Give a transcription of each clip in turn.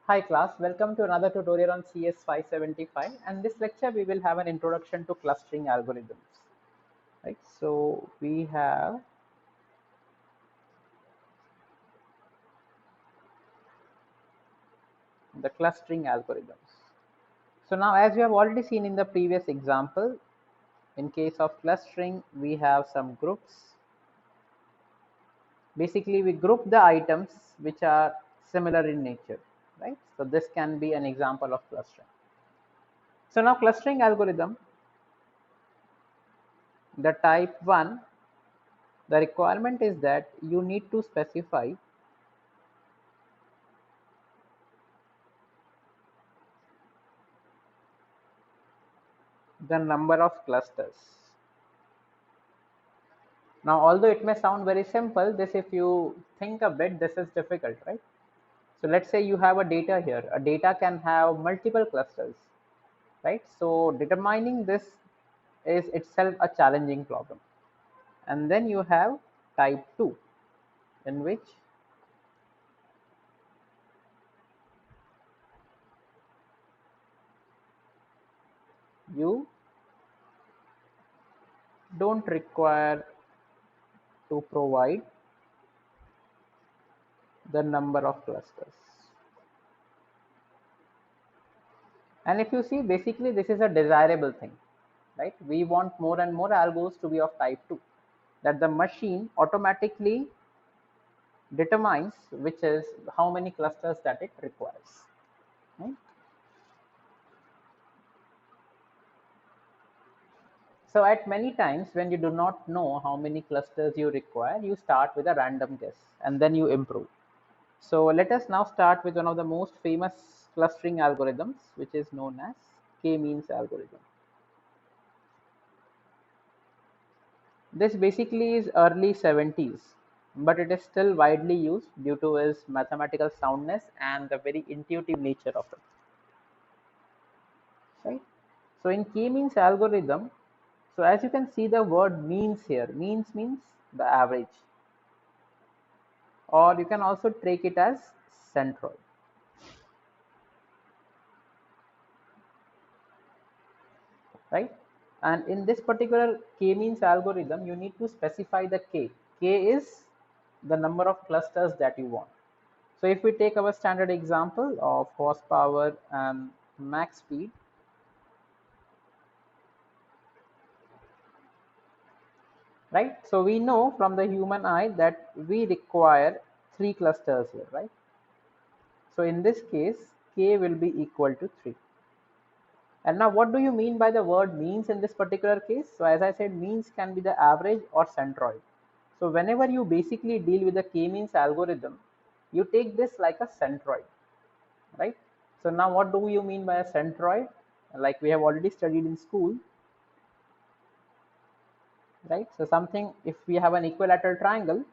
Hi class, welcome to another tutorial on CS575, and this lecture we will have an introduction to clustering algorithms. Right, so we have the clustering algorithms. So now, as you have already seen in the previous example, in case of clustering we have some groups. Basically we group the items which are similar in nature, right? So this can be an example of clustering. So now clustering algorithm, the type 1, the requirement is that you need to specify the number of clusters. Now, although it may sound very simple, this, if you think a bit, this is difficult, right? So let's say you have a data here. A data can have multiple clusters, right? So determining this is itself a challenging problem. And then you have type 2, in which you don't require to provide the number of clusters. And if you see, basically this is a desirable thing, right? We want more and more algos to be of type 2, that the machine automatically determines which is how many clusters that it requires, right? So at many times when you do not know how many clusters you require, you start with a random guess and then you improve. So let us now start with one of the most famous clustering algorithms, which is known as k-means algorithm. This basically is early 70s, but it is still widely used due to its mathematical soundness and the very intuitive nature of it. Right? So in k-means algorithm, so as you can see the word means here, means means the average, or you can also take it as centroid. Right? And in this particular k-means algorithm, you need to specify the k. K is the number of clusters that you want. So if we take our standard example of horsepower and max speed, right? So we know from the human eye that we require 3 clusters here, right? So in this case, k will be equal to 3. And now what do you mean by the word means in this particular case? So as I said, means can be the average or centroid. So whenever you basically deal with the k-means algorithm, you take this like a centroid, right? So now what do you mean by a centroid? Like we have already studied in school, right? So something, if we have an equilateral triangle,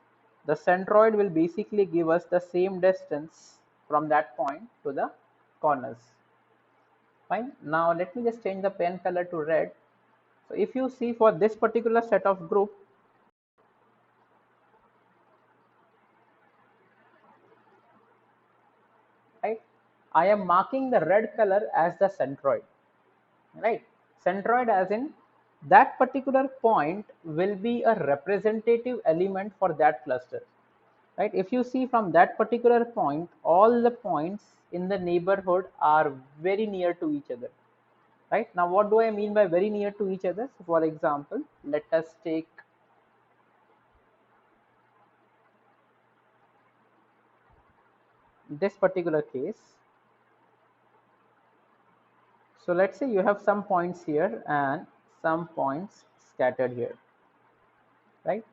the centroid will basically give us the same distance from that point to the corners. Fine. Now let me just change the pen color to red. So if you see for this particular set of group, right, I am marking the red color as the centroid, right? Centroid as in that particular point will be a representative element for that cluster, right? If you see from that particular point, all the points in the neighborhood are very near to each other, right? Now what do I mean by very near to each other? So for example, let us take this particular case. So let's say you have some points here and some points scattered here, right?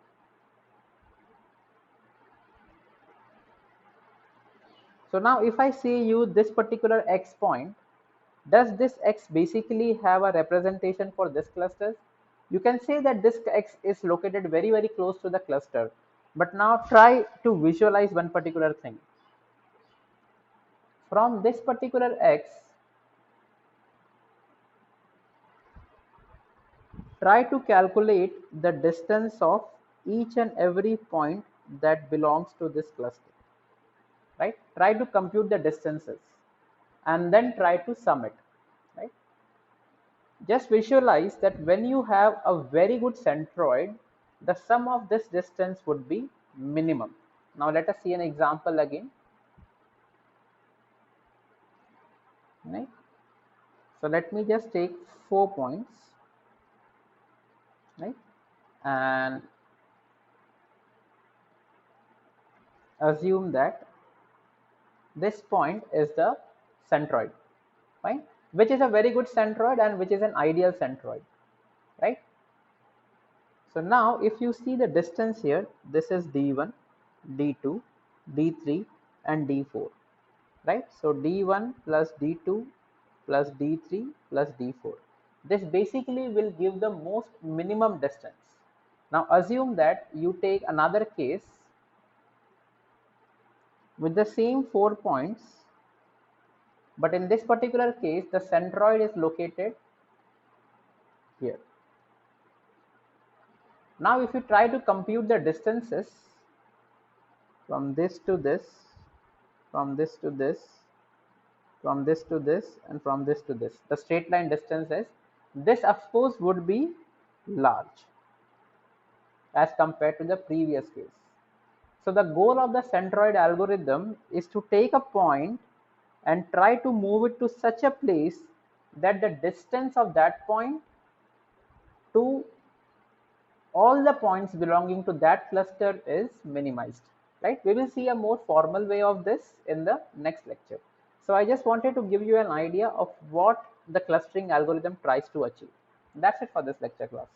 So now if I say you this particular X point, does this X basically have a representation for this cluster? You can say that this X is located very, very close to the cluster. But now try to visualize one particular thing. From this particular X, try to calculate the distance of each and every point that belongs to this cluster, right? Try to compute the distances. and then try to sum it, right? Just visualize that when you have a very good centroid, the sum of this distance would be minimum. Now let us see an example again, right? So let me just take 4 points, right? And assume that this point is the centroid, right? Which is a very good centroid and which is an ideal centroid, right? So now if you see the distance here, this is D1, D2, D3 and D4, right? So D1 plus D2 plus D3 plus D4. This basically will give the most minimum distance. Now assume that you take another case with the same 4 points, but in this particular case the centroid is located here. Now if you try to compute the distances from this to this, from this to this, from this to this, and from this to this, the straight line distances, this of course would be large as compared to the previous case. So the goal of the centroid algorithm is to take a point and try to move it to such a place that the distance of that point to all the points belonging to that cluster is minimized, right? We will see a more formal way of this in the next lecture. So I just wanted to give you an idea of what the clustering algorithm tries to achieve. That's it for this lecture class.